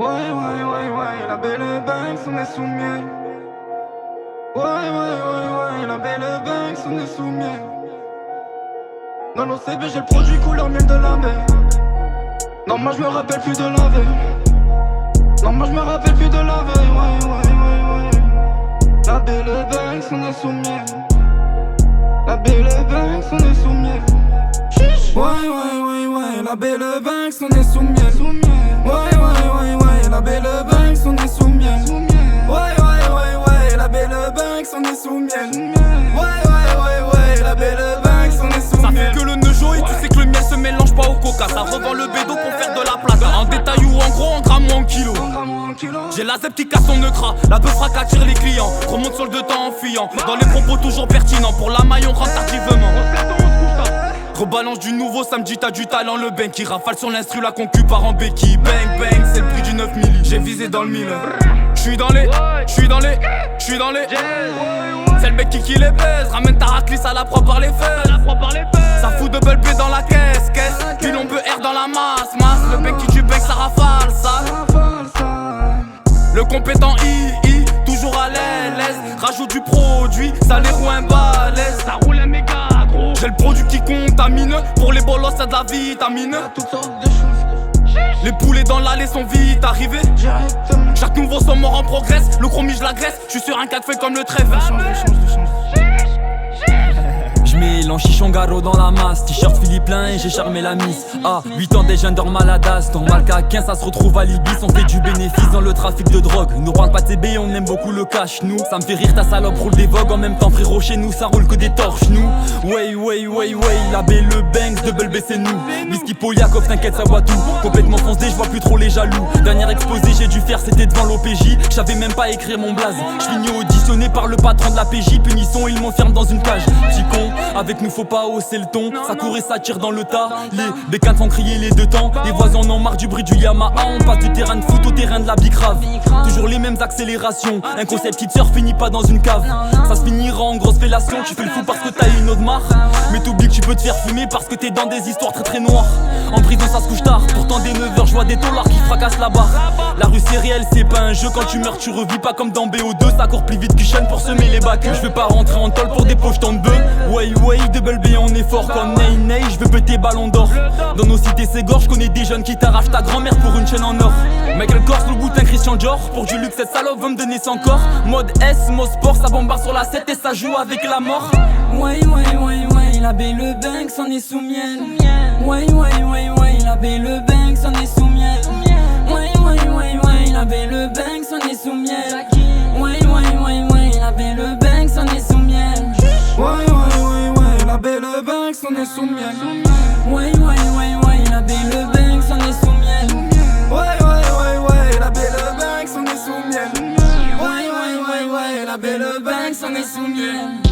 La belle Banks, on est sous miel. La belle Banks, on est sous miel. Dans l'OCB, j'ai le produit couleur miel de la mer. Non, moi je me rappelle plus de la veille. Non, moi je me rappelle plus de la veille. La belle Banks, on est sous miel. La belle Banks, on est sous miel. La belle Banks, on est sous miel. La belle Banks, on est sous miel. La belle Banks, on est sous miel. La belle Banks, on est sous miel. Ça fait que le Neujo et tu sais que le miel se mélange pas au coca. Ça revend le bédo pour faire de la place. En détail ou en gros, en grammes ou en kilos. J'ai la zep qui casse son neukra, la peu frac attire les clients. Remonte sur le deux temps en fuyant. Dans les propos toujours pertinents. Pour la maille on rentre tardivement. Rebalance du nouveau samedi, t'as du talent, le bang qui rafale sur l'instru, la concu part en béquille. Bang bang, c'est le prix du 9 milli. J'ai visé dans le mille. J'suis dans les. C'est le mec qui les baise. Ramène ta raclisse à la propre par les fesses. Ça fout double B dans la caisse. Puis l'on peut R dans la masse. Le mec qui tue bang, ça rafale, ça. Le compétent I, toujours à l'aise. Rajoute du produit, ça les roule un balèze. Ça roule un méga gros. J'ai le produit qui contamine. Pour les bolos, c'est de la vitamine. Toutes sortes de choses. Les poulets dans l'allée sont vite arrivés. Chaque nouveau son mort en progresse. Le chromie je l'agresse. J'suis sur un 4 fait comme le trèfle. J'mélange chichon garo dans la masse. T-shirt Philippe plein et j'ai charmé la miss. 8 ans déjà dorment maladasse. Normal qu'à 15 ça se retrouve à l'Ibis. On fait du bénéfice dans le trafic de drogue. Nous parle pas de CB, on aime beaucoup le cash. Nous, ça me fait rire ta salope roule des vogues. En même temps frérot chez nous ça roule que des torches. Nous, la B, le Banks, double B c'est nous. Whisky Poliakov t'inquiète ça voit tout. Complètement foncé, je vois plus trop les jaloux. Dernier exposé j'ai dû faire c'était devant l'OPJ. J'savais même pas écrire mon blaze. J'finis auditionné par le patron de la PJ. Punisson il m'enferme dans une cage. Petit con, avec nous faut pas hausser le ton. Ça court et ça tire dans le tas. Les bécanes font crier les deux temps. Les voisins en ont marre du bruit du Yamaha. On passe du terrain de foot au terrain de la bicrave. Toujours les mêmes accélérations. Un concept petite sœur finit pas dans une cave. Ça se finira en grosse fellation. Tu fais le fou parce que t'as une autre marre. Mais t'oublies que tu peux te faire fumer parce que t'es dans des histoires très très noires. En prison ça se couche tard. Pourtant dès 9h je vois des taulards qui fracassent la barre. La rue c'est réel, c'est pas un jeu. Quand tu meurs tu revis pas comme dans BO2. Ça court plus vite que Sean pour semer les bacs. Je veux pas rentrer en tôle pour des pochetons de bœuf. Double B on est fort comme Ney. Je veux péter ballon d'or. Dans nos cités c'est gorge, je connais des jeunes qui t'arrachent ta grand-mère pour une chaîne en or. Michael Kors, le boutin Christian Dior. Pour du luxe cette salope veut me donner son corps. Mode S, mode sport, ça bombarde sur la 7 et ça joue avec la mort. La belle Banks, on est sous miel. La belle Banks, on est sous miel. La belle Banks, on est sous miel. La belle Banks, on est sous miel. La belle Banks, on est sous miel. La belle Banks, on est sous miel. La belle Banks, on est sous miel. La belle Banks, on est sous miel.